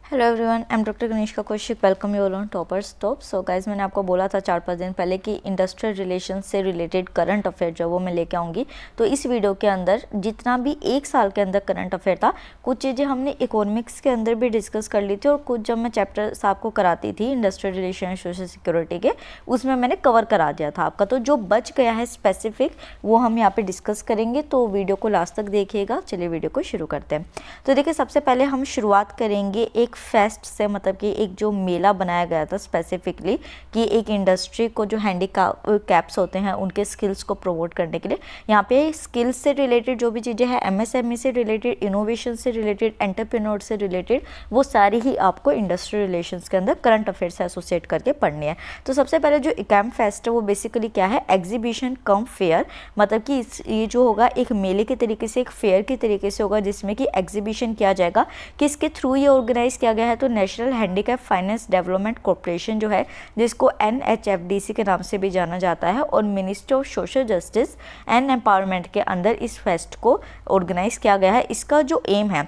Hello everyone, I'm doctor Ganeshika Kaushik. Welcome you all on toppers top. So guys, मैंने आपको बोला था 4-5 दिन पहले कि इंडस्ट्रियल रिलेशन से रिलेटेड करंट अफेयर जो वो मैं लेके आऊँगी। तो इस वीडियो के अंदर जितना भी एक साल के अंदर करंट अफेयर था, कुछ चीज़ें हमने इकोनॉमिक्स के अंदर भी डिस्कस कर ली थी और कुछ जब मैं चैप्टर्स आपको कराती थी इंडस्ट्रियल रिलेशन सोशल सिक्योरिटी के, उसमें मैंने कवर करा दिया था आपका। तो जो बच गया है स्पेसिफिक वो हम यहाँ पर डिस्कस करेंगे, तो वीडियो को लास्ट तक देखिएगा। चलिए वीडियो को शुरू करते हैं। तो देखिए, सबसे पहले हम शुरुआत करेंगे एक फेस्ट से, मतलब कि एक जो मेला बनाया गया था स्पेसिफिकली कि एक इंडस्ट्री को जो हैंडीकैप्स होते हैं उनके स्किल्स को प्रमोट करने के लिए। यहाँ पे स्किल्स से रिलेटेड जो भी चीज़ें हैं, एमएसएमई से रिलेटेड, इनोवेशन से रिलेटेड, एंटरप्रेन्योर से रिलेटेड, वो सारी ही आपको इंडस्ट्रियल रिलेशंस के अंदर करंट अफेयर से एसोसिएट करके पढ़नी है। तो सबसे पहले जो इकैम फेस्ट है वो बेसिकली क्या है, एग्जीबिशन कम फेयर, मतलब कि ये जो होगा एक मेले के तरीके से, एक फेयर के तरीके से होगा जिसमें कि एग्जीबिशन किया जाएगा। किसके थ्रू ये ऑर्गेनाइज किया गया है, तो national handicap finance development corporation जो है, जिसको NHFDC के नाम से भी जाना जाता है, और ministry of social justice and empowerment के अंदर इस फेस्ट को ऑर्गेनाइज किया गया है। इसका जो एम है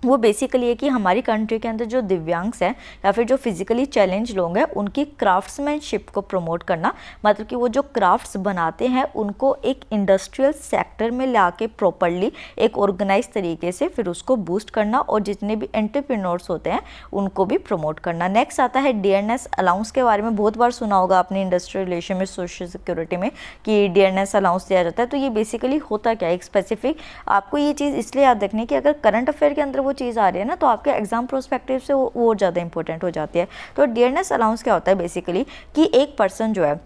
वो बेसिकली है कि हमारी कंट्री के अंदर जो दिव्यांग्स हैं या फिर जो फिजिकली चैलेंज लोग हैं उनकी क्राफ्ट्समैनशिप को प्रमोट करना, मतलब कि वो जो क्राफ्ट्स बनाते हैं उनको एक इंडस्ट्रियल सेक्टर में ला के प्रॉपरली एक ऑर्गेनाइज तरीके से फिर उसको बूस्ट करना, और जितने भी एंटरप्रेन्योर्स होते हैं उनको भी प्रमोट करना। नेक्स्ट आता है डियरनेस अलाउंस के बारे में बहुत बार सुना होगा आपने इंडस्ट्रियल रिलेशन में, सोशल सिक्योरिटी में, कि डियरनेस अलाउंस दिया जाता है। तो ये बेसिकली होता क्या है, एक स्पेसिफिक आपको ये चीज़ इसलिए याद रखनी कि अगर करंट अफेयर के अंदर वो चीज़ आ रही है ना, तो आपके एग्जाम प्रोस्पेक्टिव से वो ज़्यादा इंपॉर्टेंट हो जाती है। तो डियरनेस अलाउंस क्या होता है बेसिकली, कि एक पर्सन जो है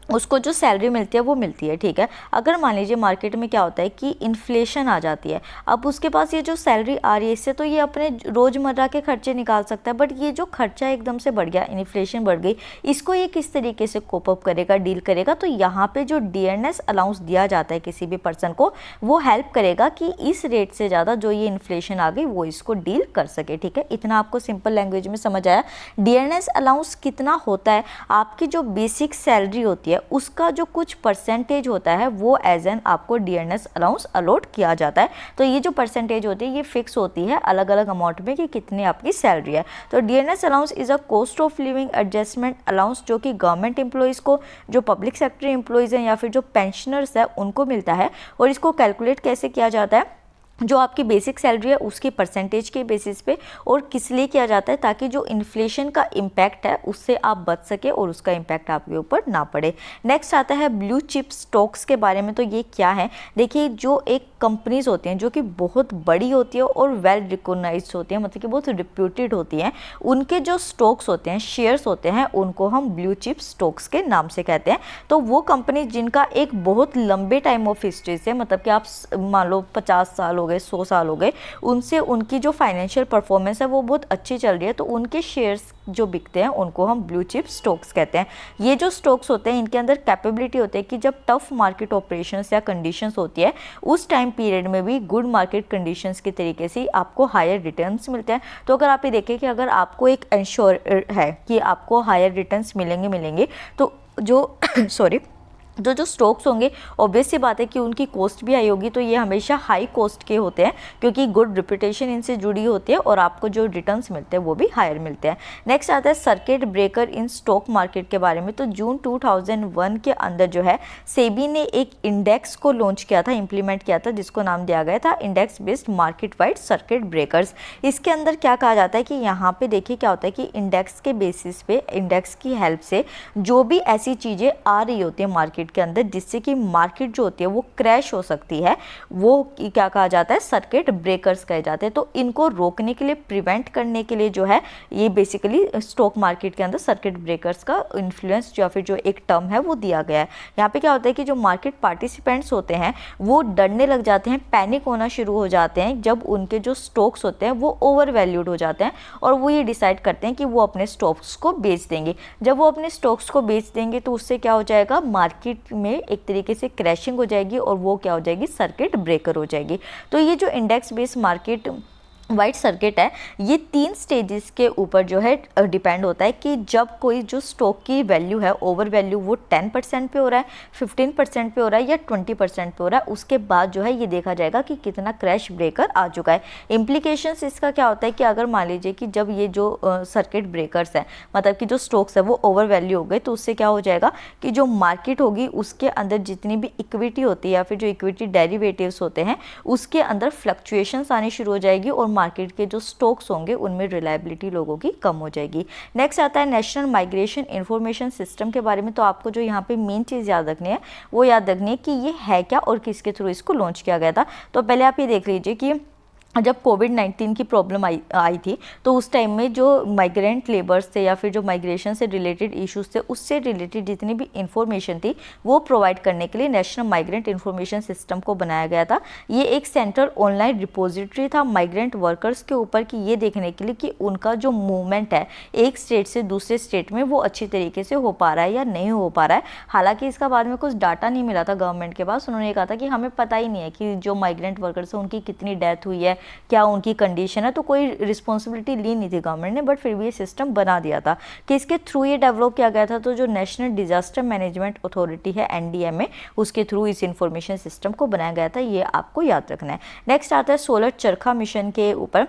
उसको जो सैलरी मिलती है वो मिलती है, ठीक है। अगर मान लीजिए मार्केट में क्या होता है कि इन्फ्लेशन आ जाती है, अब उसके पास ये जो सैलरी आ रही है इससे तो ये अपने रोज़मर्रा के खर्चे निकाल सकता है, बट ये जो खर्चा एकदम से बढ़ गया, इन्फ्लेशन बढ़ गई, इसको ये किस तरीके से कोप अप करेगा, डील करेगा। तो यहाँ पे जो डियरनेस अलाउंस दिया जाता है किसी भी पर्सन को, वो हेल्प करेगा कि इस रेट से ज़्यादा जो ये इन्फ्लेशन आ गई वो इसको डील कर सके, ठीक है। इतना आपको सिंपल लैंग्वेज में समझ आया। डियरनेस अलाउंस कितना होता है, आपकी जो बेसिक सैलरी होती है उसका जो कुछ परसेंटेज होता है वो एज एन आपको डियरनेस अलाउंस अलॉट किया जाता है। तो ये जो परसेंटेज होती है ये फिक्स होती है अलग अलग अमाउंट में कि कितनी आपकी सैलरी है। तो dearness allowance is a cost of living adjustment allowance, जो कि गवर्नमेंट एम्प्लॉयज़ को, जो पब्लिक सेक्टर एम्प्लॉयज़ हैं या फिर जो पेंशनर्स है उनको मिलता है। और इसको कैलकुलेट कैसे किया जाता है, जो आपकी बेसिक सैलरी है उसकी परसेंटेज के बेसिस पे, और किस लिए किया जाता है, ताकि जो इन्फ्लेशन का इम्पैक्ट है उससे आप बच सके और उसका इम्पैक्ट आपके ऊपर ना पड़े। नेक्स्ट आता है ब्लू चिप स्टॉक्स के बारे में। तो ये क्या है, देखिए, जो एक कंपनीज होती हैं जो कि बहुत बड़ी होती है और वेल रिकॉग्नाइज्ड होती हैं, मतलब कि बहुत रिप्यूटेड होती हैं, उनके जो स्टॉक्स होते हैं, शेयर्स होते हैं, उनको हम ब्लू चिप स्टॉक्स के नाम से कहते हैं। तो वो कंपनी जिनका एक बहुत लंबे टाइम ऑफ हिस्ट्री से, मतलब कि आप मान लो 50 साल हो गए, 100 साल हो गए, उनसे उनकी जो फाइनेंशियल परफॉर्मेंस है वो बहुत अच्छी चल रही है, तो उनके शेयर्स जो बिकते हैं उनको हम ब्लू चिप स्टॉक्स कहते हैं। ये जो स्टॉक्स होते हैं इनके अंदर कैपेबिलिटी होती है कि जब टफ मार्केट ऑपरेशंस या कंडीशंस होती है उस टाइम पीरियड में भी गुड मार्केट कंडीशंस के तरीके से आपको हायर रिटर्न्स मिलते हैं। तो अगर आप ये देखें कि अगर आपको एक इंश्योर है कि आपको हायर रिटर्न्स मिलेंगे, तो जो सॉरी जो स्टॉक्स होंगे, ऑब्वियस सी बात है कि उनकी कॉस्ट भी हाई होगी, तो ये हमेशा हाई कॉस्ट के होते हैं क्योंकि गुड रिपुटेशन इनसे जुड़ी होती है और आपको जो रिटर्न्स मिलते हैं वो भी हायर मिलते हैं। नेक्स्ट आता है circuit breaker in stock market के बारे में। तो जून 2001 के अंदर जो है सेबी ने एक इंडेक्स को लॉन्च किया था, इंप्लीमेंट किया था, जिसको नाम दिया गया था index based market wide circuit breakers. इसके अंदर क्या कहा जाता है कि यहाँ पे देखिए क्या होता है कि इंडेक्स के बेसिस पे, इंडेक्स की हेल्प से जो भी ऐसी चीज़ें आ रही होती है मार्केट के अंदर जिससे कि मार्केट जो होती है वो क्रैश हो सकती है, वो क्या कहा जाता है, सर्किट ब्रेकर्स कहे जाते हैं। तो इनको रोकने के लिए, प्रिवेंट करने के लिए जो है, ये बेसिकली स्टॉक मार्केट के अंदर सर्किट ब्रेकर्स का इन्फ्लुएंस या फिर जो एक टर्म है वो दिया गया है। यहाँ पे क्या होता है कि जो मार्केट पार्टिसिपेंट्स होते हैं वो डरने लग जाते हैं, पैनिक होना शुरू हो जाते हैं जब उनके जो स्टॉक्स होते हैं वो ओवर वैल्यूड हो जाते हैं, और वो ये डिसाइड करते हैं कि वो अपने स्टॉक्स को बेच देंगे। जब वो अपने स्टॉक्स को बेच देंगे तो उससे क्या हो जाएगा, मार्केट में एक तरीके से क्रैशिंग हो जाएगी और वो क्या हो जाएगी, सर्किट ब्रेकर हो जाएगी। तो ये जो index based market white circuit है, ये 3 स्टेजेस के ऊपर जो है डिपेंड होता है कि जब कोई जो स्टॉक की वैल्यू है, ओवर वैल्यू, वो 10% पे हो रहा है, 15% पे हो रहा है या 20% पे हो रहा है, उसके बाद जो है ये देखा जाएगा कि कितना क्रैश ब्रेकर आ चुका है। इम्प्लीकेशंस इसका क्या होता है कि अगर मान लीजिए कि जब ये जो सर्किट ब्रेकर्स हैं, मतलब कि जो स्टॉक्स है वो ओवर वैल्यू हो गए, तो उससे क्या हो जाएगा कि जो मार्केट होगी उसके अंदर जितनी भी इक्विटी होती है या फिर जो इक्विटी डेरिवेटिव्स होते हैं उसके अंदर फ्लक्चुएशंस आनी शुरू हो जाएगी और मार्केट के जो स्टॉक्स होंगे उनमें रिलायबिलिटी लोगों की कम हो जाएगी। नेक्स्ट आता है नेशनल माइग्रेशन इंफॉर्मेशन सिस्टम के बारे में। तो आपको जो यहाँ पे मेन चीज़ याद रखनी है वो याद रखनी है कि ये है क्या और किसके थ्रू इसको लॉन्च किया गया था। तो पहले आप ये देख लीजिए कि जब कोविड-19 की प्रॉब्लम आई थी तो उस टाइम में जो माइग्रेंट लेबर्स थे या फिर जो माइग्रेशन से रिलेटेड इश्यूज थे उससे रिलेटेड जितनी भी इंफॉर्मेशन थी वो प्रोवाइड करने के लिए नेशनल माइग्रेंट इंफॉर्मेशन सिस्टम को बनाया गया था। ये एक सेंट्रल ऑनलाइन रिपोजिटरी था माइग्रेंट वर्कर्स के ऊपर कि ये देखने के लिए कि उनका जो मूवमेंट है एक स्टेट से दूसरे स्टेट में वो अच्छी तरीके से हो पा रहा है या नहीं हो पा रहा है। हालांकि इसका बाद में कुछ डाटा नहीं मिला था गवर्नमेंट के पास। उन्होंने कहा था कि हमें पता ही नहीं है कि जो माइग्रेंट वर्कर्स हैं उनकी कितनी डेथ हुई है, क्या उनकी कंडीशन है, तो कोई रिस्पॉन्सिबिलिटी ली नहीं थी गवर्नमेंट ने, बट फिर भी ये सिस्टम बना दिया था कि इसके थ्रू ये डेवलप किया गया था। तो जो नेशनल डिजास्टर मैनेजमेंट अथॉरिटी है NDMA, उसके थ्रू इस इंफॉर्मेशन सिस्टम को बनाया गया था, ये आपको याद रखना है। नेक्स्ट आता है सोलर चरखा मिशन के ऊपर।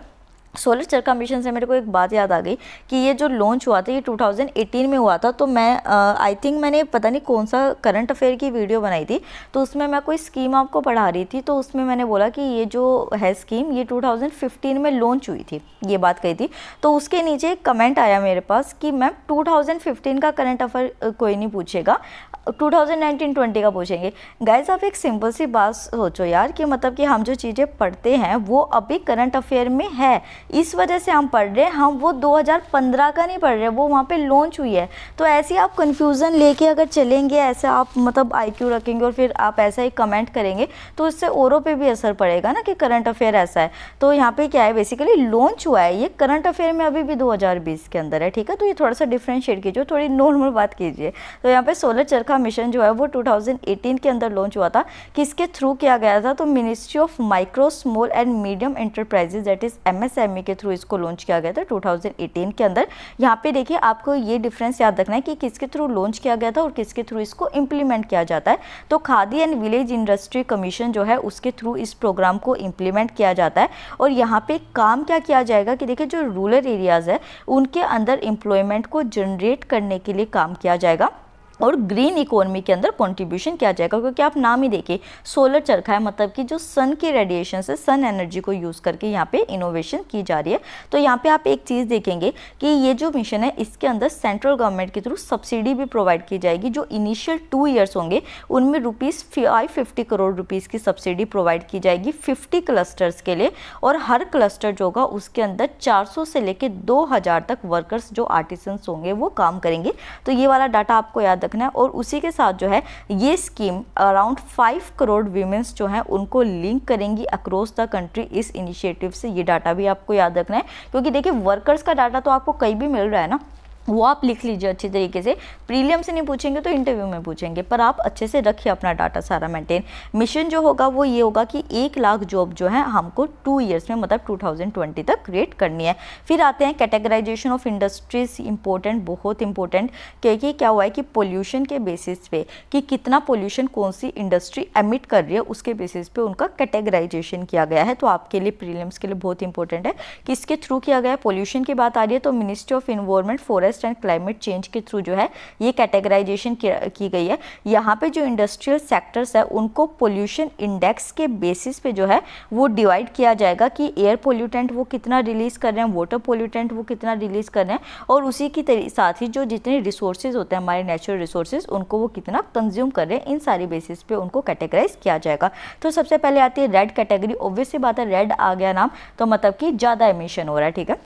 सोलर चरखा मिशन से मेरे को एक बात याद आ गई कि ये जो लॉन्च हुआ था ये 2018 में हुआ था। तो मैं आई थिंक मैंने पता नहीं कौन सा करंट अफेयर की वीडियो बनाई थी, तो उसमें मैं कोई स्कीम आपको पढ़ा रही थी, तो उसमें मैंने बोला कि ये जो है स्कीम ये 2015 में लॉन्च हुई थी, ये बात कही थी। तो उसके नीचे एक कमेंट आया मेरे पास कि मैम 2015 का करंट अफेयर कोई नहीं पूछेगा, 2019-20 का पूछेंगे। गाइज आप एक सिंपल सी बात सोचो यार कि मतलब कि हम जो चीज़ें पढ़ते हैं वो अभी करंट अफेयर में है, इस वजह से हम पढ़ रहे हैं, हम वो 2015 का नहीं पढ़ रहे, वो वहाँ पे लॉन्च हुई है। तो ऐसे आप कन्फ्यूज़न लेके अगर चलेंगे, ऐसे आप मतलब IQ रखेंगे और फिर आप ऐसा ही कमेंट करेंगे तो इससे औरों पे भी असर पड़ेगा ना कि करंट अफेयर ऐसा है। तो यहाँ पे क्या है, बेसिकली लॉन्च हुआ है, ये करंट अफेयर में अभी भी 2020 के अंदर है, ठीक है। तो ये थोड़ा सा डिफ्रेंशिएट कीजिए, थोड़ी नॉर्मल बात कीजिए। तो यहाँ पे सोलर चरखा मिशन जो है वो 2018 के अंदर लॉन्च हुआ था। किसके थ्रू किया गया था, तो ministry of micro small and medium enterprises that is MSME के थ्रू इसको लॉन्च किया गया था 2018 के अंदर। यहाँ पे देखिए आपको ये डिफरेंस याद रखना है कि किसके थ्रू लॉन्च किया गया था और किसके थ्रू इसको इम्प्लीमेंट किया जाता है। तो khadi and village industry commission जो है उसके थ्रू इस प्रोग्राम को इम्प्लीमेंट किया जाता है। और यहाँ पे काम क्या किया जाएगा कि देखिए जो रूरल एरियाज़ है उनके अंदर एम्प्लॉयमेंट को जनरेट करने के लिए काम किया जाएगा और ग्रीन इकोनॉमी के अंदर कंट्रीब्यूशन किया जाएगा। क्योंकि आप नाम ही देखिए सोलर चरखा है, मतलब कि जो सन की रेडिएशन से, सन एनर्जी को यूज़ करके यहाँ पे इनोवेशन की जा रही है। तो यहाँ पे आप एक चीज़ देखेंगे कि ये जो मिशन है इसके अंदर सेंट्रल गवर्नमेंट के थ्रू सब्सिडी भी प्रोवाइड की जाएगी। जो इनिशियल 2 ईयर्स होंगे उनमें ₹550 करोड़ की सब्सिडी प्रोवाइड की जाएगी 50 क्लस्टर्स के लिए। और हर क्लस्टर जो होगा उसके अंदर 400 से लेकर 2000 तक वर्कर्स जो आर्टिसंस होंगे वो काम करेंगे। तो ये वाला डाटा आपको याद रखना है। और उसी के साथ जो है ये स्कीम अराउंड 5 करोड़ वीमेंस जो हैं उनको लिंक करेंगी अक्रॉस द कंट्री इस इनिशिएटिव से। ये डाटा भी आपको याद रखना है, क्योंकि देखिए वर्कर्स का डाटा तो आपको कहीं भी मिल रहा है ना, वो आप लिख लीजिए अच्छी तरीके से। प्रीलियम से नहीं पूछेंगे तो इंटरव्यू में पूछेंगे, पर आप अच्छे से रखिए अपना डाटा सारा मेंटेन। मिशन जो होगा वो ये होगा कि 1 लाख जॉब जो है हमको 2 ईयर्स में, मतलब 2020 तक क्रिएट करनी है। फिर आते हैं कैटेगराइजेशन ऑफ इंडस्ट्रीज, इंपॉर्टेंट, बहुत इंपॉर्टेंट, क्योंकि क्या हुआ है कि पोल्यूशन के बेसिस पे कि कितना पोल्यूशन कौन सी इंडस्ट्री एमिट कर रही है उसके बेसिस पे उनका कैटेगराइजेशन किया गया है। तो आपके लिए प्रीलिम्स के लिए बहुत इंपॉर्टेंट है कि इसके थ्रू किया गया है। पोल्यूशन की बात आ रही है तो ministry of environment, forest and climate change के थ्रू जो है ये कैटेगराइजेशन की गई है। यहाँ पे जो इंडस्ट्रियल सेक्टर्स है उनको पोल्यूशन इंडेक्स के बेसिस पे जो है वो डिवाइड किया जाएगा कि एयर पोल्यूटेंट वो कितना रिलीज कर रहे हैं, वाटर पोल्यूटेंट वो कितना रिलीज कर रहे हैं, और उसी की साथ ही जो जितने रिसोर्सेज होते हैं हमारे नेचुरल रिसोर्सेज उनको वो कितना कंज्यूम कर रहे हैं, इन सारी बेसिस पे उनको कैटेगराइज किया जाएगा। तो सबसे पहले आती है रेड कैटेगरी। ऑब्वियस सी बात है, रेड आ गया नाम तो मतलब कि ज़्यादा एमिशन हो रहा है, ठीक है।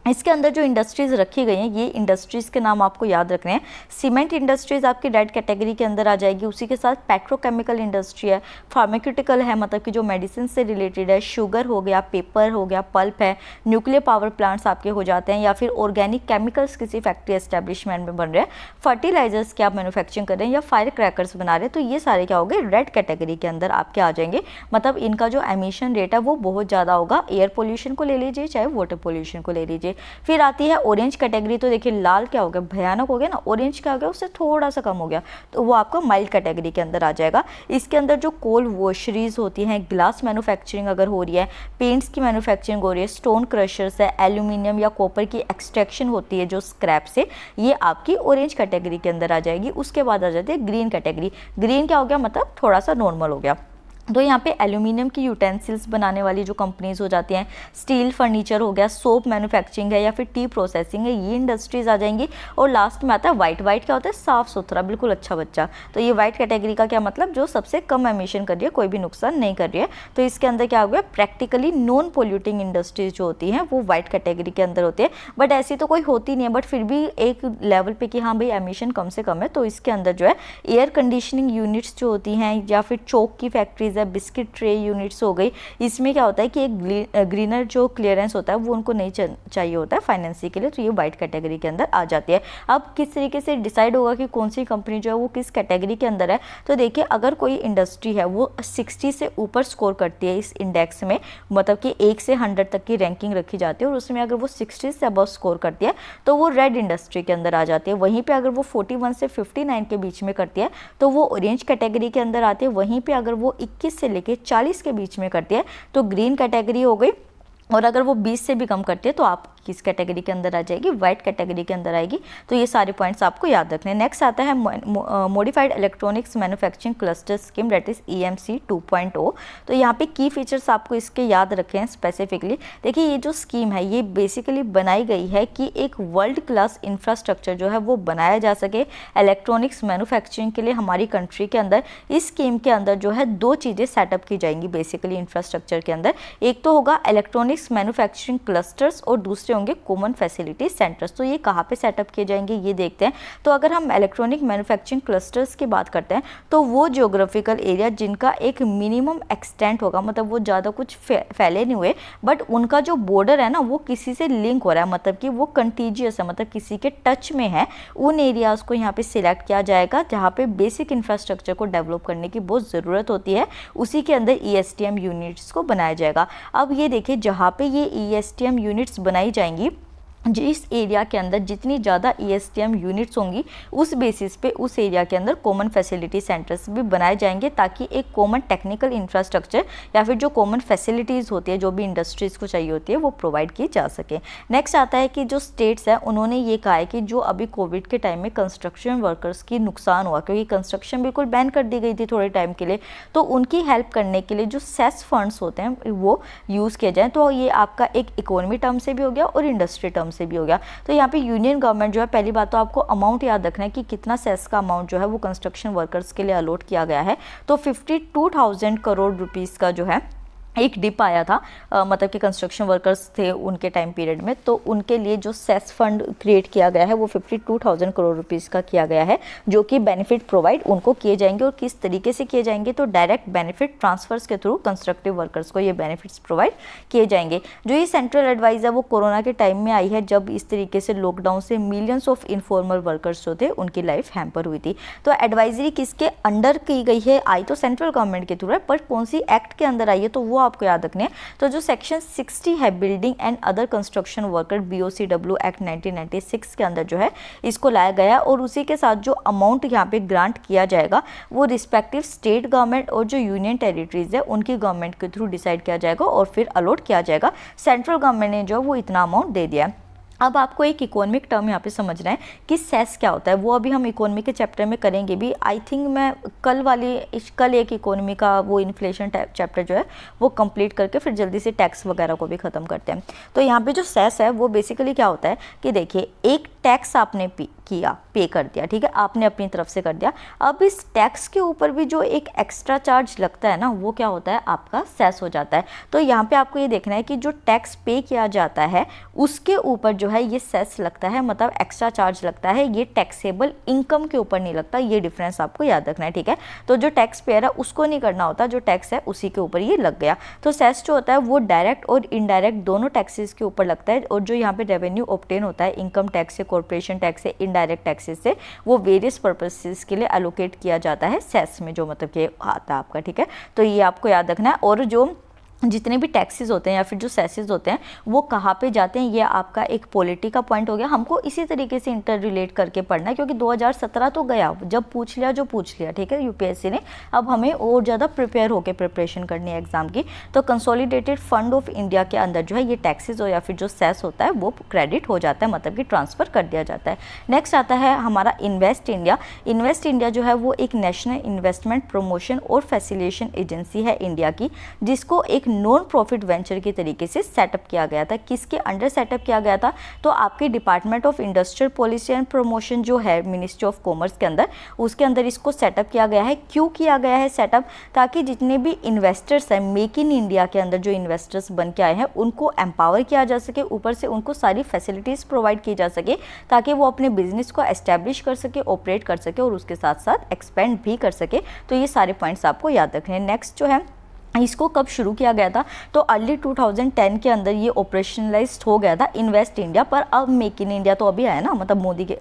इसके अंदर जो इंडस्ट्रीज़ रखी गई हैं, ये इंडस्ट्रीज़ के नाम आपको याद रखने हैं। सीमेंट इंडस्ट्रीज़ आपकी रेड कैटेगरी के अंदर आ जाएगी। उसी के साथ पेट्रोकेमिकल इंडस्ट्री है, फार्मास्यूटिकल है, मतलब कि जो मेडिसिन से रिलेटेड है, शुगर हो गया, पेपर हो गया, पल्प है, न्यूक्लियर पावर प्लांट्स आपके हो जाते हैं, या फिर ऑर्गेनिक केमिकल्स किसी फैक्ट्री एस्टेब्लिशमेंट में बन रहे हैं, फर्टिलाइजर्स की आप मैन्युफैक्चरिंग कर रहे हैं, या फायर क्रैकर्स बना रहे हैं, तो ये सारे क्या हो गए, रेड कैटेगरी के अंदर आपके आ जाएंगे। मतलब इनका जो एमिशन रेट है वो बहुत ज़्यादा होगा। एयर पोल्यूशन को ले लीजिए चाहे वाटर पोल्यूशन को ले लीजिए। फिर आती है ऑरेंज कैटेगरी। तो देखिए लाल क्या हो गया, भयानक हो गया ना, ऑरेंज क्या हो गया, उससे थोड़ा सा कम हो गया, तो वो आपका माइल्ड कैटेगरी के अंदर आ जाएगा। इसके अंदर जो कोल वॉशरीज होती हैं, ग्लास मैन्युफैक्चरिंग अगर हो रही है, पेंट्स की मैन्युफैक्चरिंग हो रही है, स्टोन क्रशर्स है, एल्यूमिनियम या कॉपर की एक्सट्रैक्शन होती है जो स्क्रैप से, ये आपकी ऑरेंज कैटेगरी के अंदर आ जाएगी। उसके बाद आ जाती है ग्रीन कैटेगरी। ग्रीन क्या हो गया, मतलब थोड़ा सा नॉर्मल हो गया। तो यहाँ पे एल्यूमिनियम की यूटेंसिल्स बनाने वाली जो कंपनीज हो जाती हैं, स्टील फर्नीचर हो गया, सोप मैन्युफैक्चरिंग है, या फिर टी प्रोसेसिंग है, ये इंडस्ट्रीज आ जाएंगी। और लास्ट में आता है वाइट। वाइट क्या होता है, साफ सुथरा, बिल्कुल अच्छा बच्चा। तो ये वाइट कैटेगरी का क्या मतलब, जो सबसे कम एमिशन कर रही है, कोई भी नुकसान नहीं कर रही है। तो इसके अंदर क्या हो गया, प्रैक्टिकली नॉन पोल्यूटिंग इंडस्ट्रीज जो होती हैं वो वाइट कैटेगरी के अंदर होती है। बट ऐसी तो कोई होती नहीं है, बट फिर भी एक लेवल पे कि हाँ भाई एमिशन कम से कम है। तो इसके अंदर जो है एयर कंडीशनिंग यूनिट्स जो होती हैं, या फिर चौक की फैक्ट्रीज है, बिस्किट ट्रे यूनिट्स हो गई। इसमें क्या होता है कि एक ग्रीनर जो क्लियरेंस होता है वो उनको नहीं चाहिए होता है फाइनेंसिंग के लिए, तो ये वाइट कैटेगरी के अंदर आ जाती है। अब किस तरीके से डिसाइड होगा कि कौन सी कंपनी जो है वो किस कैटेगरी के अंदर है। तो देखिए अगर कोई इंडस्ट्री है वो 60 से ऊपर स्कोर करती है इस इंडेक्स में, मतलब कि 1 से 100 तक की रैंकिंग रखी जाती है, और उसमें अगर वो 60 से अबव स्कोर करती है तो वो रेड इंडस्ट्री के अंदर आ जाती है। वहीं पे अगर वो 41 से 59 के बीच में करती है तो वो ऑरेंज कैटेगरी के अंदर आती है। वहीं पे अगर वो 21 से लेके 40 के बीच में करती है तो ग्रीन कैटेगरी हो गई। और अगर वो 20 से भी कम करती है तो आप किस कैटेगरी के अंदर आ जाएगी, वाइट कैटेगरी के अंदर आएगी। तो ये सारे पॉइंट्स आपको याद रखने हैं। नेक्स्ट आता है modified electronics manufacturing cluster scheme, that is EMC 2.0। तो यहाँ पे की फीचर्स आपको इसके याद रखे हैं स्पेसिफिकली। देखिए ये जो स्कीम है ये बेसिकली बनाई गई है कि एक वर्ल्ड क्लास इंफ्रास्ट्रक्चर जो है वो बनाया जा सके इलेक्ट्रॉनिक्स मैन्युफैक्चरिंग के लिए हमारी कंट्री के अंदर। इस स्कीम के अंदर जो है 2 चीज़ें सेटअप की जाएंगी बेसिकली इंफ्रास्ट्रक्चर के अंदर। एक तो होगा इलेक्ट्रॉनिक्स मैन्युफैक्चरिंग क्लस्टर्स और दूसरे होंगे कॉमन फैसिलिटी सेंटर्स। तो ये कहाँ पे सेटअप किए जाएंगे ये देखते हैं। तो अगर हम इलेक्ट्रॉनिक मैन्युफैक्चरिंग क्लस्टर्स की बात करते हैं तो वो जियोग्राफिकल एरिया जिनका एक मिनिमम एक्सटेंट होगा, मतलब वो ज़्यादा कुछ फैले नहीं हुए, बट उनका जो बॉर्डर है ना वो किसी से लिंक हो रहा है, मतलब कि वो कंटीजियस है, मतलब किसी के टच में है, उन एरियाज़ को यहाँ पे सिलेक्ट किया जाएगा जहाँ पे बेसिक इंफ्रास्ट्रक्चर को डेवलप करने की बहुत ज़रूरत होती है। उसी के अंदर ESTM यूनिट्स को बनाया जाएगा। अब ये देखिए जहाँ पे ये ESTM यूनिट्स बनाई जाएंगी, जिस एरिया के अंदर जितनी ज़्यादा ESTM यूनिट्स होंगी उस बेसिस पे उस एरिया के अंदर कॉमन फैसिलिटी सेंटर्स भी बनाए जाएंगे, ताकि एक कॉमन टेक्निकल इंफ्रास्ट्रक्चर या फिर जो कॉमन फैसिलिटीज़ होती है जो भी इंडस्ट्रीज़ को चाहिए होती है वो प्रोवाइड की जा सके। नेक्स्ट आता है कि जो स्टेट्स हैं उन्होंने ये कहा है कि जो अभी कोविड के टाइम में कंस्ट्रक्शन वर्कर्स की नुकसान हुआ, क्योंकि कंस्ट्रक्शन बिल्कुल बैन कर दी गई थी थोड़े टाइम के लिए, तो उनकी हेल्प करने के लिए जो सेस फंड्स होते हैं वो यूज़ किए जाएँ। तो ये आपका एक इकोनॉमी टर्म से भी हो गया और इंडस्ट्री टर्म से भी हो गया। तो यहाँ पे यूनियन गवर्नमेंट जो है, पहली बात तो आपको अमाउंट याद रखना है कि कितना सेस का अमाउंट जो है वो कंस्ट्रक्शन वर्कर्स के लिए अलॉट किया गया है। तो 52,000 करोड़ रुपीस का जो है एक डिप आया था, मतलब कि कंस्ट्रक्शन वर्कर्स थे उनके टाइम पीरियड में, तो उनके लिए जो सेस फंड क्रिएट किया गया है वो 52,000 करोड़ रुपीस का किया गया है, जो कि बेनिफिट प्रोवाइड उनको किए जाएंगे। और किस तरीके से किए जाएंगे, तो डायरेक्ट बेनिफिट ट्रांसफर्स के थ्रू कंस्ट्रक्टिव वर्कर्स को ये बेनिफिट्स प्रोवाइड किए जाएंगे। जो ये सेंट्रल एडवाइस है वो कोरोना के टाइम में आई है, जब इस तरीके से लॉकडाउन से मिलियंस ऑफ इनफॉर्मल वर्कर्स जो थे उनकी लाइफ हैम्पर हुई थी। तो एडवाइजरी किसके अंडर की गई है, आई तो सेंट्रल गवर्नमेंट के थ्रू है, पर कौन सी एक्ट के अंदर आई है तो वो आपको याद रखने। तो जो सेक्शन 60 है building and other construction worker BOCW act 1996 के अंदर जो है इसको लाया गया, और उसी के साथ जो अमाउंट यहाँ पे ग्रांट किया जाएगा वो रिस्पेक्टिव स्टेट गवर्नमेंट और जो यूनियन टेरिटरीज है उनकी गवर्नमेंट के थ्रू डिसाइड किया जाएगा और फिर अलॉट किया जाएगा। सेंट्रल गवर्नमेंट ने जो वो इतना अमाउंट दे दिया है। अब आपको एक इकोनॉमिक टर्म यहाँ पे समझना है कि सेस क्या होता है, वो अभी हम इकोनॉमी के चैप्टर में करेंगे भी। आई थिंक मैं कल एक इकोनॉमी का वो इन्फ्लेशन चैप्टर जो है वो कंप्लीट करके फिर जल्दी से टैक्स वगैरह को भी ख़त्म करते हैं। तो यहाँ पे जो सेस है वो बेसिकली क्या होता है कि देखिए एक टैक्स आपने पे कर दिया, ठीक है, आपने अपनी तरफ से कर दिया। अब इस टैक्स के ऊपर भी जो एक एक्स्ट्रा चार्ज लगता है ना, वो क्या होता है, आपका सेस हो जाता है। तो यहाँ पे आपको ये देखना है कि जो टैक्स पे किया जाता है उसके ऊपर जो है ये सेस लगता है, मतलब एक्स्ट्रा चार्ज लगता है, ये टैक्सेबल इनकम के ऊपर नहीं लगता। ये डिफरेंस आपको याद रखना है, ठीक है। तो जो टैक्स पेयर है उसको नहीं करना होता, जो टैक्स है उसी के ऊपर ये लग गया। तो सेस जो होता है वो डायरेक्ट और इनडायरेक्ट दोनों टैक्सेस के ऊपर लगता है, और जो यहाँ पे रेवेन्यू ऑब्टेन होता है इनकम टैक्स से, कॉर्पोरेशन टैक्स से, इनडायरेक्ट टैक्सेस से, वो वेरियस पर्पसेस के लिए एलोकेट किया जाता है सेस में, जो मतलब कि आता है आपका, ठीक है। तो ये आपको याद रखना है। और जो जितने भी टैक्सेस होते हैं या फिर जो सेसेस होते हैं वो कहाँ पे जाते हैं, ये आपका एक पॉलिटी का पॉइंट हो गया। हमको इसी तरीके से इंटर रिलेट करके पढ़ना है, क्योंकि 2017 तो गया, जब पूछ लिया जो पूछ लिया, ठीक है, यूपीएससी ने। अब हमें और ज़्यादा प्रिपेयर होकर प्रिपरेशन करनी है एग्जाम की। तो कंसोलिडेटेड फंड ऑफ इंडिया के अंदर जो है ये टैक्सेस हो या फिर जो सेस होता है वो क्रेडिट हो जाता है, मतलब कि ट्रांसफ़र कर दिया जाता है। नेक्स्ट आता है हमारा इन्वेस्ट इंडिया। इन्वेस्ट इंडिया जो है वो एक नेशनल इन्वेस्टमेंट प्रमोशन और फैसिलिटेशन एजेंसी है इंडिया की, जिसको एक नॉन प्रॉफिट वेंचर के तरीके से सेटअप किया गया था। किसके अंडर सेटअप किया गया था, तो आपके department of industrial policy and promotion जो है मिनिस्ट्री ऑफ कॉमर्स के अंदर, उसके अंदर इसको सेटअप किया गया है। क्यों किया गया है सेटअप, ताकि जितने भी इन्वेस्टर्स हैं मेक इन इंडिया के अंदर जो इन्वेस्टर्स बन के आए हैं उनको एम्पावर किया जा सके, ऊपर से उनको सारी फैसिलिटीज़ प्रोवाइड की जा सके, ताकि वो अपने बिजनेस को एस्टैब्लिश कर सके, ऑपरेट कर सके और उसके साथ साथ एक्सपेंड भी कर सके। तो ये सारे पॉइंट्स आपको याद रखने हैं। नेक्स्ट जो है इसको कब शुरू किया गया था, तो अर्ली 2010 के अंदर ये ऑपरेशनलाइज्ड हो गया था इन्वेस्ट इंडिया। पर अब मेक इन इंडिया तो अभी आया ना, मतलब मोदी के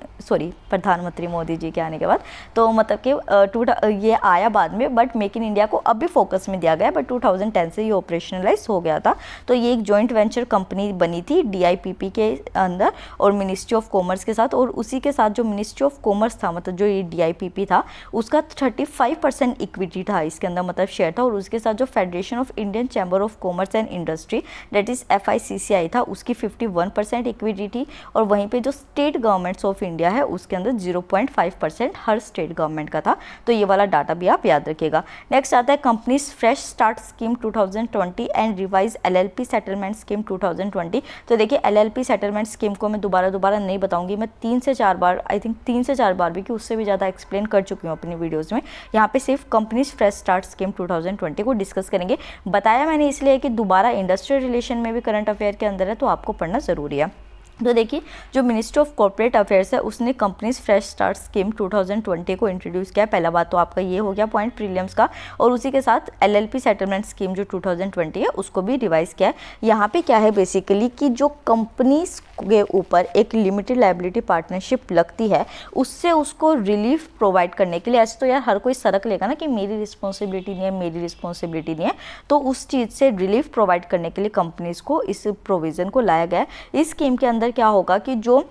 प्रधानमंत्री मोदी जी के आने के बाद, तो मतलब कि ये आया बाद में, बट मेक इन इंडिया को अब भी फोकस में दिया गया, बट 2010 से ये ऑपरेशनलाइज हो गया था। तो ये एक जॉइंट वेंचर कंपनी बनी थी DIPP के अंदर और मिनिस्ट्री ऑफ कॉमर्स के साथ, और उसी के साथ जो मिनिस्ट्री ऑफ कॉमर्स था, मतलब जो ये DIPP था, उसका 35% इक्विटी था इसके अंदर, मतलब शेयर था, और उसके साथ जो federation of Indian chamber of commerce and industry that is FICCI था, उसकी 51% इक्विटी थी, और वहीं पे जो स्टेट गवर्नमेंट्स ऑफ इंडिया है उसके अंदर 0.5% हर स्टेट गवर्नमेंट का था। तो ये वाला डाटा भी आप याद रखिएगा। नेक्स्ट आता है companies fresh start scheme 2020 and revise LLP settlement scheme 2020। तो देखिए LLP सेटलमेंट स्कीम को मैं दोबारा नहीं बताऊंगी, मैं 3 से 4 बार, आई थिंक 3 से 4 बार भी, कि उससे भी ज़्यादा एक्सप्लेन कर चुकी हूँ अपनी वीडियोज़ में। यहाँ पे सिर्फ कंपनीज फ्रेश स्टार्ट स्कीम 2020 को डिस्कस करेंगे। बताया मैंने इसलिए कि दोबारा इंडस्ट्रियल रिलेशन में भी करंट अफेयर के अंदर है, तो आपको पढ़ना ज़रूरी है। तो देखिए जो मिनिस्ट्री ऑफ कॉर्पोरेट अफेयर्स है उसने कंपनीज फ्रेश स्टार्ट स्कीम 2020 को इंट्रोड्यूस किया। पहला बात तो आपका ये हो गया पॉइंट प्रीलिम्स का, और उसी के साथ LLP सेटलमेंट स्कीम जो 2020 है उसको भी रिवाइज किया है। यहाँ पे क्या है बेसिकली कि जो कंपनीज के ऊपर एक लिमिटेड लायबिलिटी पार्टनरशिप लगती है, उससे उसको रिलीफ प्रोवाइड करने के लिए, ऐसे तो यार हर कोई सरक लेगा ना कि मेरी रिस्पॉन्सिबिलिटी नहीं है, मेरी रिस्पॉन्सिबिलिटी नहीं है, तो उस चीज़ से रिलीफ प्रोवाइड करने के लिए कंपनीज को इस प्रोविज़न को लाया गया है। इस स्कीम के अंदर क्या होगा कि जो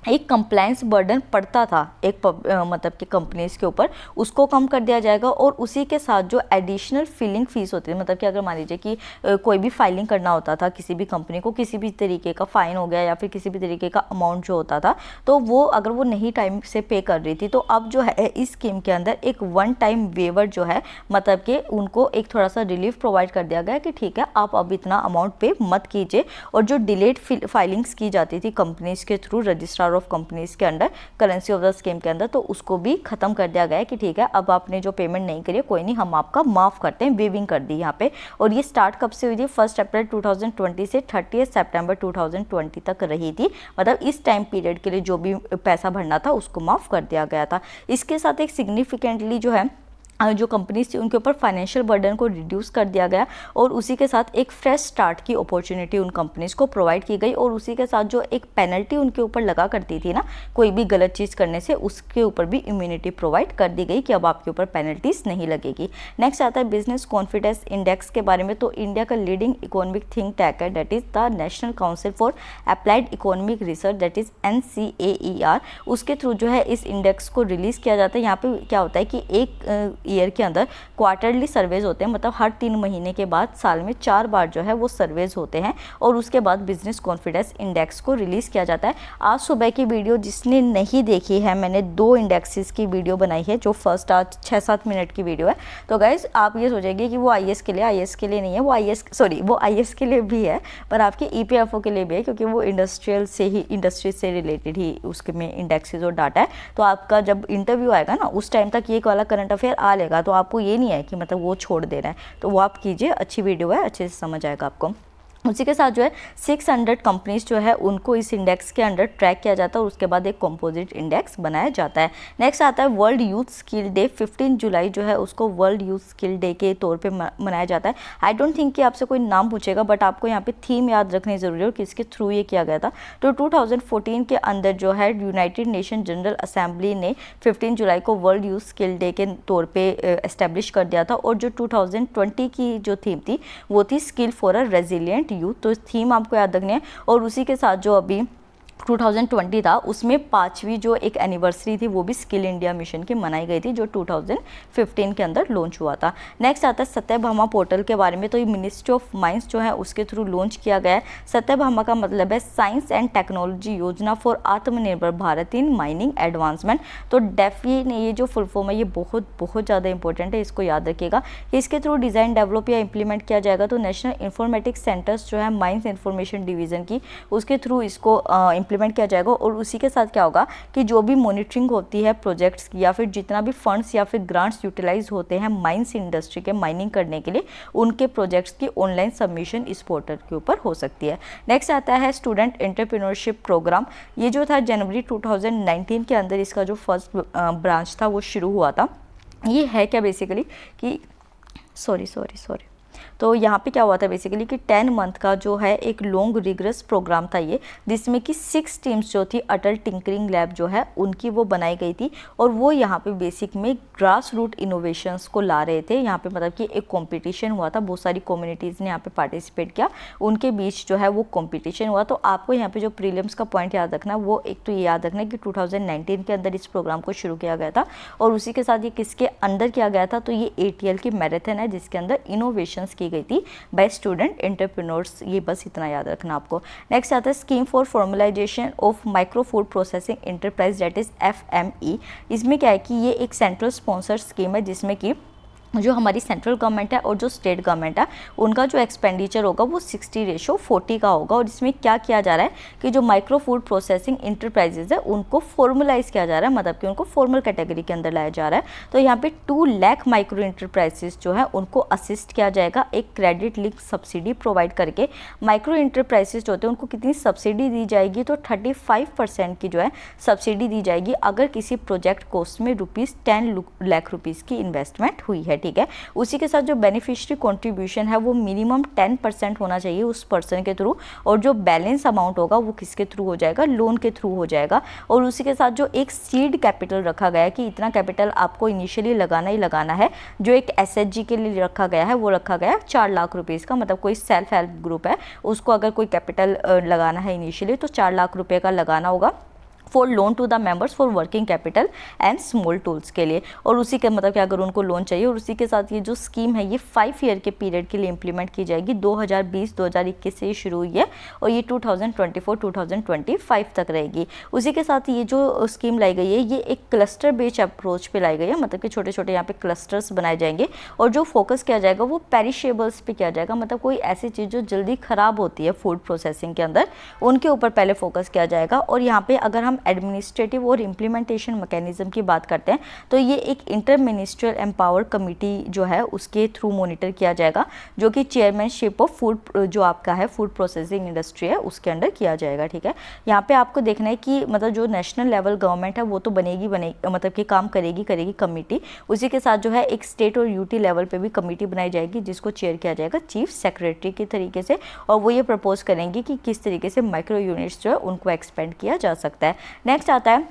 एक कंप्लायंस बर्डन पड़ता था एक मतलब कि कंपनीज के ऊपर, उसको कम कर दिया जाएगा, और उसी के साथ जो एडिशनल फिलिंग फीस होती है, मतलब कि अगर मान लीजिए कि कोई भी फाइलिंग करना होता था किसी भी कंपनी को, किसी भी तरीके का फ़ाइन हो गया या फिर किसी भी तरीके का अमाउंट जो होता था, तो वो अगर वो नहीं टाइम से पे कर रही थी, तो अब जो है इस स्कीम के अंदर एक वन टाइम वेवर जो है, मतलब कि उनको एक थोड़ा सा रिलीफ प्रोवाइड कर दिया गया कि ठीक है आप अब इतना अमाउंट पे मत कीजिए। और जो डिलेड फाइलिंग्स की जाती थी कंपनीज के थ्रू रजिस्ट्रार ऑफ कंपनीज के under currency of the scheme के अंदर, तो उसको भी खत्म कर दिया गया है कि ठीक है अब आपने जो पेमेंट नहीं करी कोई नहीं, हम आपका माफ़ करते हैं, वेविंग कर दी यहाँ पे। और ये स्टार्ट कब से हुई थी, 1 अप्रैल 2020 से 30 सितंबर 2020 तक रही थी, मतलब इस टाइम पीरियड के लिए जो भी पैसा भरना था उसको माफ़ कर दिया गया था। इसके साथ एक सिग्निफिकेंटली जो है जो कंपनीज थी उनके ऊपर फाइनेंशियल बर्डन को रिड्यूस कर दिया गया, और उसी के साथ एक फ्रेश स्टार्ट की अपॉर्चुनिटी उन कंपनीज को प्रोवाइड की गई, और उसी के साथ जो एक पेनल्टी उनके ऊपर लगा करती थी ना कोई भी गलत चीज़ करने से, उसके ऊपर भी इम्यूनिटी प्रोवाइड कर दी गई कि अब आपके ऊपर पेनल्टीज नहीं लगेगी। नेक्स्ट आता है बिजनेस कॉन्फिडेंस इंडेक्स के बारे में। तो इंडिया का लीडिंग इकोनॉमिक थिंक टैंक है that is the national council for applied economic research that is NCAER, उसके थ्रू जो है इस इंडेक्स को रिलीज़ किया जाता है। यहाँ पे क्या होता है कि एक ईयर के अंदर क्वार्टरली सर्वेज होते हैं, मतलब हर 3 महीने के बाद साल में 4 बार जो है वो सर्वेज होते हैं और उसके बाद बिजनेस कॉन्फिडेंस इंडेक्स को रिलीज़ किया जाता है। आज सुबह की वीडियो जिसने नहीं देखी है, मैंने 2 इंडेक्सेस की वीडियो बनाई है, जो फर्स्ट आज 6-7 मिनट की वीडियो है। तो गाइज आप ये सोचेंगे कि वो IAS के लिए नहीं है, वो IAS के लिए भी है, पर आपके EPFO के लिए भी है, क्योंकि वो इंडस्ट्री से रिलेटेड ही उसके में इंडेक्सेस और डाटा है। तो आपका जब इंटरव्यू आएगा ना, उस टाइम तक ये वाला करंट अफेयर आ लेगा, तो आपको ये नहीं है कि मतलब वो छोड़ देना है, तो वो आप कीजिए, अच्छी वीडियो है, अच्छे से समझ आएगा आपको। उसी के साथ जो है 600 कंपनीज जो है उनको इस इंडेक्स के अंडर ट्रैक किया जाता है और उसके बाद एक कंपोजिट इंडेक्स बनाया जाता है। नेक्स्ट आता है वर्ल्ड यूथ स्किल डे। 15 जुलाई जो है उसको वर्ल्ड यूथ स्किल डे के तौर पे मनाया जाता है। आई डोंट थिंक कि आपसे कोई नाम पूछेगा, बट आपको यहाँ पे थीम याद रखनी ज़रूरी है कि इसके थ्रू ये किया गया था। तो 2014 के अंदर जो है यूनाइटेड नेशन जनरल असेंबली ने 15 जुलाई को वर्ल्ड यूथ स्किल डे के तौर पर एस्टेब्लिश कर दिया था। और जो 2020 की जो थीम थी वो थी skill for a resilient youth. तो इस थीम आपको याद रखनी है। और उसी के साथ जो अभी 2020 था उसमें 5वीं जो एक एनिवर्सरी थी वो भी स्किल इंडिया मिशन की मनाई गई थी, जो 2015 के अंदर लॉन्च हुआ था। नेक्स्ट आता है सत्यभामा पोर्टल के बारे में। तो ये मिनिस्ट्री ऑफ माइंस जो है उसके थ्रू लॉन्च किया गया है। सत्यभामा का मतलब है साइंस एंड टेक्नोलॉजी योजना फॉर आत्मनिर्भर भारत इन माइनिंग एडवांसमेंट। तो डेफी ने ये जो फुल फॉर्म है ये बहुत ज़्यादा इंपॉर्टेंट है, इसको याद रखिएगा कि इसके थ्रू डिज़ाइन डेवलप या इंप्लीमेंट किया जाएगा। तो नेशनल इंफॉर्मेटिक्स सेंटर्स जो है माइंस इंफॉर्मेशन डिवीज़न की, उसके थ्रू इसको इम्प्लीमेंट किया जाएगा। और उसी के साथ क्या होगा कि जो भी मॉनिटरिंग होती है प्रोजेक्ट्स की, या फिर जितना भी फंड्स या फिर ग्रांट्स यूटिलाइज होते हैं माइंस इंडस्ट्री के माइनिंग करने के लिए, उनके प्रोजेक्ट्स की ऑनलाइन सबमिशन इस पोर्टल के ऊपर हो सकती है। नेक्स्ट आता है स्टूडेंट एंटरप्रेन्योरशिप प्रोग्राम। ये जो था जनवरी 2019 के अंदर इसका जो फर्स्ट ब्रांच था वो शुरू हुआ था। ये है क्या बेसिकली कि सॉरी तो यहाँ पे क्या हुआ था बेसिकली कि 10 मंथ का जो है एक लॉन्ग रिगरस प्रोग्राम था ये, जिसमें कि 6 टीम्स जो थी अटल टिंकरिंग लैब जो है उनकी वो बनाई गई थी। और वो यहाँ पे बेसिक में ग्रास रूट इनोवेशंस को ला रहे थे। यहाँ पे मतलब कि एक कंपटीशन हुआ था, बहुत सारी कम्युनिटीज़ ने यहाँ पे पार्टिसिपेट किया, उनके बीच जो है वो कंपटीशन हुआ। तो आपको यहाँ पे जो प्रीलिम्स का पॉइंट याद रखना, वो एक तो ये याद रखना कि 2019 के अंदर इस प्रोग्राम को शुरू किया गया था। और उसी के साथ ये किसके अंदर किया गया था, तो ये ATL की मैराथन है जिसके अंदर इनोवेशंस की गई थी बाय स्टूडेंट एंटरप्रेन्योर्स। ये बस इतना याद रखना आपको। नेक्स्ट आता है scheme for formalisation of micro food processing enterprise, that is FME। इसमें क्या है कि ये एक सेंट्रल स्पॉन्सर स्कीम है जिसमें कि जो हमारी सेंट्रल गवर्नमेंट है और जो स्टेट गवर्नमेंट है उनका जो एक्सपेंडिचर होगा वो 60:40 का होगा। और इसमें क्या किया जा रहा है कि जो माइक्रो फूड प्रोसेसिंग इंटरप्राइजेज है उनको फॉर्मलाइज किया जा रहा है, मतलब कि उनको फॉर्मल कैटेगरी के अंदर लाया जा रहा है। तो यहाँ पे 2 लाख माइक्रो इंटरप्राइजेज जो है उनको असिस्ट किया जाएगा एक क्रेडिट लिंक सब्सिडी प्रोवाइड करके। माइक्रो इंटरप्राइजेज जो होते हैं उनको कितनी सब्सिडी दी जाएगी, तो 35% की जो है सब्सिडी दी जाएगी अगर किसी प्रोजेक्ट कॉस्ट में ₹10 लाख की इन्वेस्टमेंट हुई है। ठीक है, उसी के साथ जो बेनिफिशियरी कंट्रीब्यूशन है वो मिनिमम 10% होना चाहिए उस पर्सन के थ्रू। और जो बैलेंस अमाउंट होगा वो किसके थ्रू हो जाएगा, लोन के थ्रू हो जाएगा। और उसी के साथ जो एक सीड कैपिटल रखा गया है कि इतना कैपिटल आपको इनिशियली लगाना ही लगाना है, जो एक SHG के लिए रखा गया है वो रखा गया है 4 लाख रुपीज़ का। मतलब कोई सेल्फ हेल्प ग्रुप है उसको अगर कोई कैपिटल लगाना है इनिशियली तो 4 लाख रुपये का लगाना होगा for loan to the members for working capital and small tools के लिए। और उसी के मतलब कि अगर उनको लोन चाहिए। और उसी के साथ ये जो स्कीम है ये 5 ईयर के पीरियड के लिए इंप्लीमेंट की जाएगी। 2020-2021 से ये शुरू हुई है और ये 2024-2025 तक रहेगी। उसी के साथ ये जो स्कीम लाई गई है ये एक क्लस्टर बेस्ड अप्रोच पे लाई गई है, मतलब कि छोटे छोटे यहाँ पे क्लस्टर्स बनाए जाएंगे और जो फोकस किया जाएगा वो पेरिशेबल्स पे किया जाएगा। मतलब कोई ऐसी चीज़ जो जल्दी ख़राब होती है फूड प्रोसेसिंग के अंदर उनके ऊपर पहले फोकस किया जाएगा। और यहाँ पे अगर हम एडमिनिस्ट्रेटिव और इम्प्लीमेंटेशन मैकेनिज्म की बात करते हैं तो ये एक इंटर मिनिस्ट्रियल एम्पावर्ड कमेटी जो है उसके थ्रू मॉनिटर किया जाएगा, जो कि चेयरमैनशिप ऑफ फूड जो आपका है फूड प्रोसेसिंग इंडस्ट्री है उसके अंडर किया जाएगा। ठीक है, यहाँ पे आपको देखना है कि मतलब जो नेशनल लेवल गवर्नमेंट है वो तो बनेगी मतलब कि काम करेगी कमेटी। उसी के साथ जो है एक स्टेट और यूटी लेवल पे भी कमेटी बनाई जाएगी जिसको चेयर किया जाएगा चीफ सेक्रेटरी के तरीके से। और वो ये प्रपोज करेंगे कि किस तरीके से माइक्रो यूनिट्स जो है उनको एक्सपेंड किया जा सकता है। नेक्स्ट आता है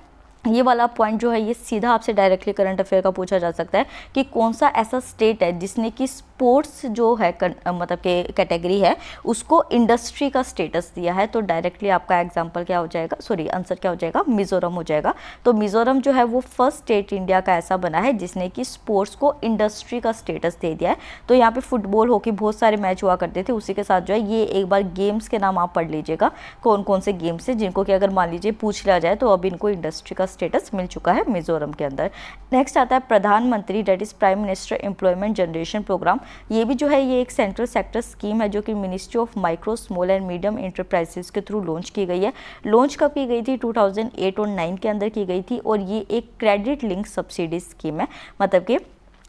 ये वाला पॉइंट जो है ये सीधा आपसे डायरेक्टली करंट अफेयर का पूछा जा सकता है कि कौन सा ऐसा स्टेट है जिसने कि स्पोर्ट्स जो है मतलब के कैटेगरी है उसको इंडस्ट्री का स्टेटस दिया है। तो डायरेक्टली आपका एग्जांपल क्या हो जाएगा, सॉरी आंसर क्या हो जाएगा, मिजोरम हो जाएगा। तो मिजोरम जो है वो फर्स्ट स्टेट इंडिया का ऐसा बना है जिसने कि स्पोर्ट्स को इंडस्ट्री का स्टेटस दे दिया है। तो यहाँ पे फुटबॉल, हॉकी बहुत सारे मैच हुआ करते थे, उसी के साथ जो है ये एक बार गेम्स के नाम आप पढ़ लीजिएगा कौन कौन से गेम्स है जिनको कि अगर मान लीजिए पूछ लिया जाए तो अब इनको इंडस्ट्री का स्टेटस मिल चुका है मिजोरम के अंदर। नेक्स्ट आता है प्रधानमंत्री, that is prime minister employment generation programme. ये भी जो है ये एक सेंट्रल सेक्टर स्कीम है जो कि ministry of micro small and medium enterprises के थ्रू लॉन्च की गई है। लॉन्च कब की गई थी, 2008 और 9 के अंदर की गई थी। और ये एक क्रेडिट लिंक सब्सिडी स्कीम है, मतलब कि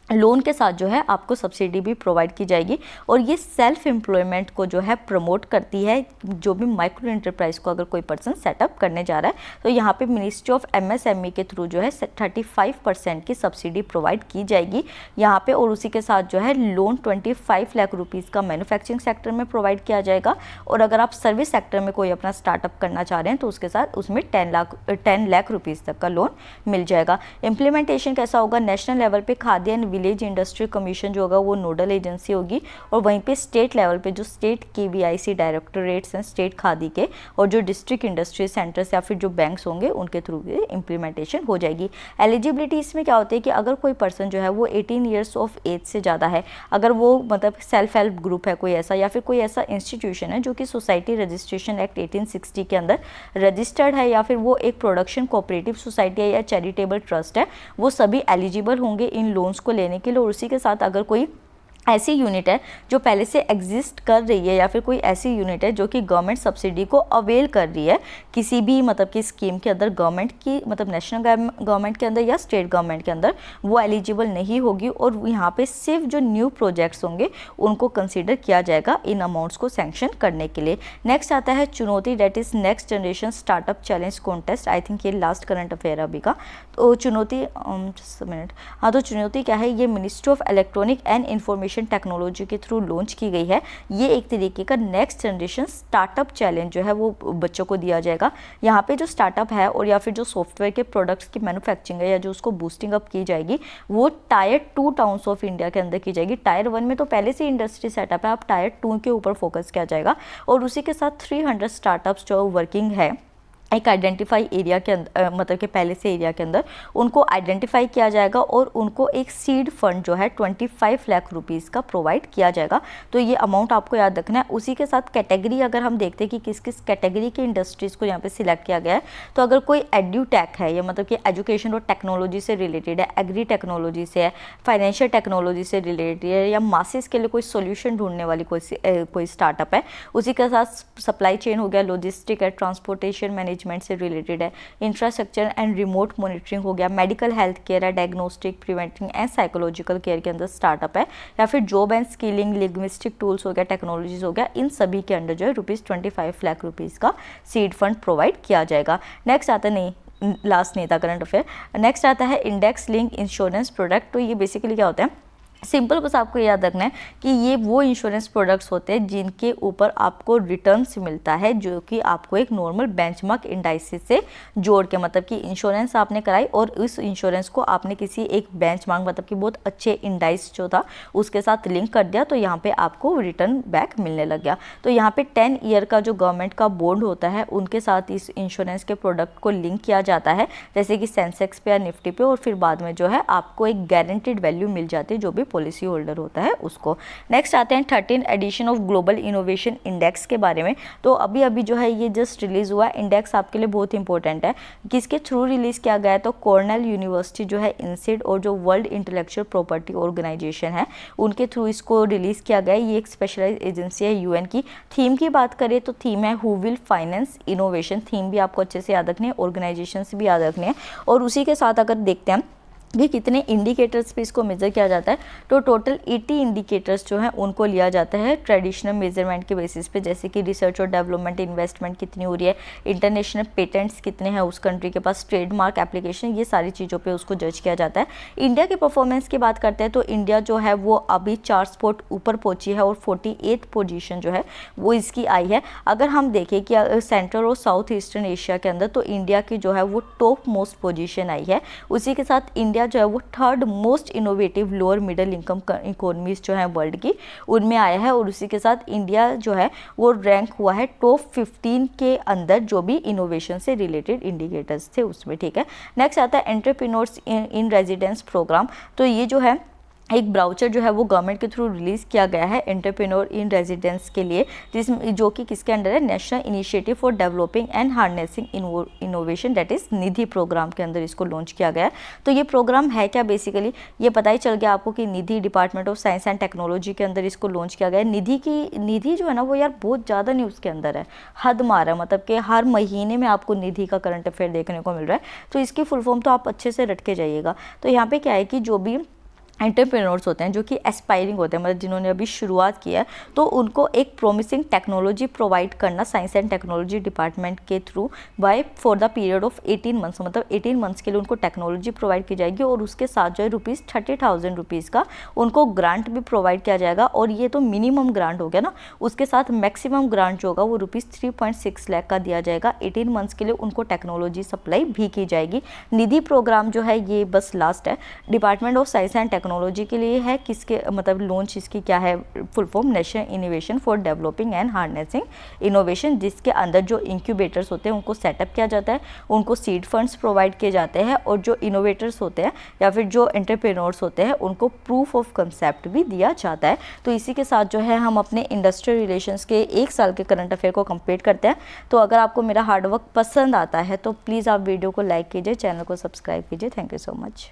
लोन के साथ जो है आपको सब्सिडी भी प्रोवाइड की जाएगी। और ये सेल्फ एम्प्लॉयमेंट को जो है प्रमोट करती है, जो भी माइक्रो एंटरप्राइज को अगर कोई पर्सन सेटअप करने जा रहा है तो यहाँ पे मिनिस्ट्री ऑफ एमएसएमई के थ्रू जो है 35% की सब्सिडी प्रोवाइड की जाएगी यहाँ पे। और उसी के साथ जो है लोन 25 लाख रुपीज़ का मैन्युफैक्चरिंग सेक्टर में प्रोवाइड किया जाएगा। और अगर आप सर्विस सेक्टर में कोई अपना स्टार्टअप करना चाह रहे हैं तो उसके साथ उसमें 10 लाख रुपीज़ तक का लोन मिल जाएगा। इम्प्लीमेंटेशन कैसा होगा, नेशनल लेवल पे खाद्य एंड विलेज इंडस्ट्री कमीशन जो होगा वो नोडल एजेंसी होगी। और वहीं पे स्टेट लेवल पे जो स्टेट केवीआईसी डायरेक्टोरेट्स हैं स्टेट खादी के, और जो डिस्ट्रिक्ट इंडस्ट्री सेंटर्स या फिर जो बैंक्स होंगे उनके थ्रू इम्प्लीमेंटेशन हो जाएगी। एलिजिबिलिटी इसमें क्या होती है कि अगर कोई पर्सन जो है वो 18 ईयर्स ऑफ एज से ज़्यादा है, अगर वो मतलब सेल्फ हेल्प ग्रुप है कोई ऐसा, या फिर कोई ऐसा इंस्टीट्यूशन है जो कि सोसाइटी रजिस्ट्रेशन एक्ट 1860 के अंदर रजिस्टर्ड है, या फिर वो एक प्रोडक्शन कोऑपरेटिव सोसाइटी है या चैरिटेबल ट्रस्ट है, वो सभी एलिजिबल होंगे इन लोन्स को लेने के लिए। और उसी के साथ अगर कोई ऐसी यूनिट है जो पहले से एग्जिस्ट कर रही है, या फिर कोई ऐसी यूनिट है जो कि गवर्नमेंट सब्सिडी को अवेल कर रही है किसी भी मतलब कि स्कीम के अंदर, गवर्नमेंट की मतलब नेशनल गवर्नमेंट के अंदर या स्टेट गवर्नमेंट के अंदर, वो एलिजिबल नहीं होगी। और यहाँ पे सिर्फ जो न्यू प्रोजेक्ट्स होंगे उनको कंसिडर किया जाएगा इन अमाउंट्स को सैंक्शन करने के लिए। नेक्स्ट आता है चुनौती, that is next generation startup challenge contest. I think ये लास्ट करंट अफेयर अभी का। तो चुनौती मिनट, हाँ, तो चुनौती क्या है, ये ministry of electronic and information technology के थ्रू लॉन्च की गई है। ये एक तरीके का नेक्स्ट जनरेशन स्टार्टअप चैलेंज जो है वो बच्चों को दिया जाएगा। यहाँ पे जो स्टार्टअप है और या फिर जो सॉफ्टवेयर के प्रोडक्ट्स की मैन्युफैक्चरिंग है या जो उसको बूस्टिंग अप की जाएगी वो टायर 2 टाउन्स ऑफ इंडिया के अंदर की जाएगी। टायर 1 में तो पहले से इंडस्ट्री सेटअप है, अब टायर 2 के ऊपर फोकस किया जाएगा। और उसी के साथ 300 स्टार्टअप्स जो वर्किंग है एक आइडेंटिफाई एरिया के अंदर, मतलब कि पहले से एरिया के अंदर उनको आइडेंटिफाई किया जाएगा और उनको एक सीड फंड जो है 25 लाख रुपीज़ का प्रोवाइड किया जाएगा। तो ये अमाउंट आपको याद रखना है। उसी के साथ कैटेगरी अगर हम देखते हैं कि किस किस कैटेगरी की इंडस्ट्रीज़ को यहाँ पे सिलेक्ट किया गया है, तो अगर कोई एड्यूटेक है या मतलब कि एजुकेशन और टेक्नोलॉजी से रिलेटेड है, एग्री टेक्नोलॉजी से है, फाइनेंशियल टेक्नोलॉजी से रिलेटेड है, या मासेस के लिए कोई सोल्यूशन ढूंढने वाली कोई स्टार्टअप है, उसी के साथ सप्लाई चेन हो गया, लॉजिस्टिक है, ट्रांसपोर्टेशन मैनेजमेंट से रिलेटेड है, इंफ्रास्ट्रक्चर एंड रिमोट मॉनिटरिंग हो गया, मेडिकल हेल्थ केयर है, diagnostic preventing and psychological care के अंदर स्टार्टअप है, या फिर job and skilling, linguistic tools हो गया, टेक्नोलॉजीज हो गया, इन सभी के अंडर जो है ₹25 लाख रुपीज़ का सीड फंड प्रोवाइड किया जाएगा। नेक्स्ट आता नहीं, लास्ट नहीं था करंट अफेयर। नेक्स्ट आता है इंडेक्स लिंक इंश्योरेंस प्रोडक्ट। तो ये बेसिकली क्या होता है, सिंपल बस आपको याद रखना है कि ये वो इंश्योरेंस प्रोडक्ट्स होते हैं जिनके ऊपर आपको रिटर्न्स मिलता है, जो कि आपको एक नॉर्मल बेंचमार्क इंडाइसिस से जोड़ के, मतलब कि इंश्योरेंस आपने कराई और उस इंश्योरेंस को आपने किसी एक बेंचमार्क मतलब कि बहुत अच्छे इंडाइस जो था उसके साथ लिंक कर दिया, तो यहाँ पे आपको रिटर्न बैक मिलने लग गया। तो यहाँ पे 10 ईयर का जो गवर्नमेंट का बॉन्ड होता है उनके साथ इस इंश्योरेंस के प्रोडक्ट को लिंक किया जाता है, जैसे कि सेंसेक्स पे या निफ्टी पे, और फिर बाद में जो है आपको एक गारंटीड वैल्यू मिल जाती है जो भी पॉलिसी होल्डर होता है उसको। नेक्स्ट आते हैं 13 edition of global innovation index के बारे में। तो अभी अभी जो है ये जस्ट रिलीज हुआ है। इंडेक्स आपके लिए बहुत इंपॉर्टेंट है, किसके थ्रू रिलीज किया गया है, तो कॉर्नेल यूनिवर्सिटी जो है इंसिड और जो वर्ल्ड इंटेलेक्चुअल प्रॉपर्टी ऑर्गेनाइजेशन है उनके थ्रू इसको रिलीज किया गया है। ये एक स्पेशलाइज एजेंसी है यूएन की। थीम की बात करें तो थीम है who will finance innovation. Theme भी आपको अच्छे से याद रखनी है, ऑर्गेनाइजेशन से भी याद रखनी है। और उसी के साथ अगर देखते हैं कि कितने इंडिकेटर्स पे इसको मेज़र किया जाता है, तो टोटल 80 इंडिकेटर्स जो हैं उनको लिया जाता है ट्रेडिशनल मेजरमेंट के बेसिस पे, जैसे कि रिसर्च और डेवलपमेंट इन्वेस्टमेंट कितनी हो रही है, इंटरनेशनल पेटेंट्स कितने हैं उस कंट्री के पास, ट्रेडमार्क एप्लीकेशन, ये सारी चीज़ों पे उसको जज किया जाता है। इंडिया की परफॉर्मेंस की बात करते हैं तो इंडिया जो है वो अभी 4 स्पॉट ऊपर पहुंची है और 48th पोजीशन जो है वो इसकी आई है। अगर हम देखें कि सेंट्रल और साउथ ईस्टर्न एशिया के अंदर तो इंडिया की जो है वो टॉप मोस्ट पोजीशन आई है। उसी के साथ इंडिया जो है वो third most innovative lower middle income economies जो है वर्ल्ड की, उनमें आया है। और उसी के साथ इंडिया जो है वो रैंक हुआ है टॉप 15 के अंदर जो भी इनोवेशन से रिलेटेड इंडिकेटर्स थे उसमें, ठीक है। नेक्स्ट आता है एंटरप्रेन्योर्स इन रेजिडेंस प्रोग्राम। तो ये जो है एक ब्राउचर जो है वो गवर्नमेंट के थ्रू रिलीज़ किया गया है एंटरप्रेन्योर इन रेजिडेंस के लिए, जो कि किसके अंडर है, national initiative for developing and harnessing innovation, that is NIDHI programme के अंदर इसको लॉन्च किया गया है। तो ये प्रोग्राम है क्या, बेसिकली ये पता ही चल गया आपको कि Nidhi department of science and technology के अंदर इसको लॉन्च किया गया है। निधि जो है ना वो यार बहुत ज़्यादा न्यूज़ के अंदर है, हद मारा, मतलब कि हर महीने में आपको निधि का करंट अफेयर देखने को मिल रहा है। तो इसकी फुल फॉर्म तो आप अच्छे से रट के जाइएगा। तो यहाँ पे क्या है कि जो भी एंटरप्रेन्योर्स होते हैं, जो कि एस्पायरिंग होते हैं, मतलब जिन्होंने अभी शुरुआत की है, तो उनको एक प्रोमिसिंग टेक्नोलॉजी प्रोवाइड करना साइंस एंड टेक्नोलॉजी डिपार्टमेंट के through by for the period of 18 months, मतलब 18 मंथ्स के लिए उनको टेक्नोलॉजी प्रोवाइड की जाएगी और उसके साथ जो है ₹30,000 का उनको ग्रांट भी प्रोवाइड किया जाएगा। और ये तो मिनिमम ग्रांट हो गया ना, उसके साथ मैक्सिमम ग्रांट जो होगा वो ₹3.6 लाख का दिया जाएगा। 18 मंथ्स के लिए उनको टेक्नोलॉजी सप्लाई भी की जाएगी। निधि प्रोग्राम जो है ये बस लास्ट है, department of science and technology के लिए है। किसके मतलब लॉन्च इसकी क्या है, full form national innovation for developing and harnessing innovation, जिसके अंदर जो इंक्यूबेटर्स होते हैं उनको सेटअप किया जाता है, उनको सीड फंड्स प्रोवाइड किए जाते हैं और जो इनोवेटर्स होते हैं या फिर जो एंटरप्रेन्योर्स होते हैं उनको प्रूफ ऑफ कंसेप्ट भी दिया जाता है। तो इसी के साथ जो है हम अपने इंडस्ट्रियल रिलेशंस के 1 साल के करंट अफेयर को कंप्लीट करते हैं। तो अगर आपको मेरा हार्डवर्क पसंद आता है तो प्लीज़ आप वीडियो को लाइक कीजिए, चैनल को सब्सक्राइब कीजिए। Thank you so much.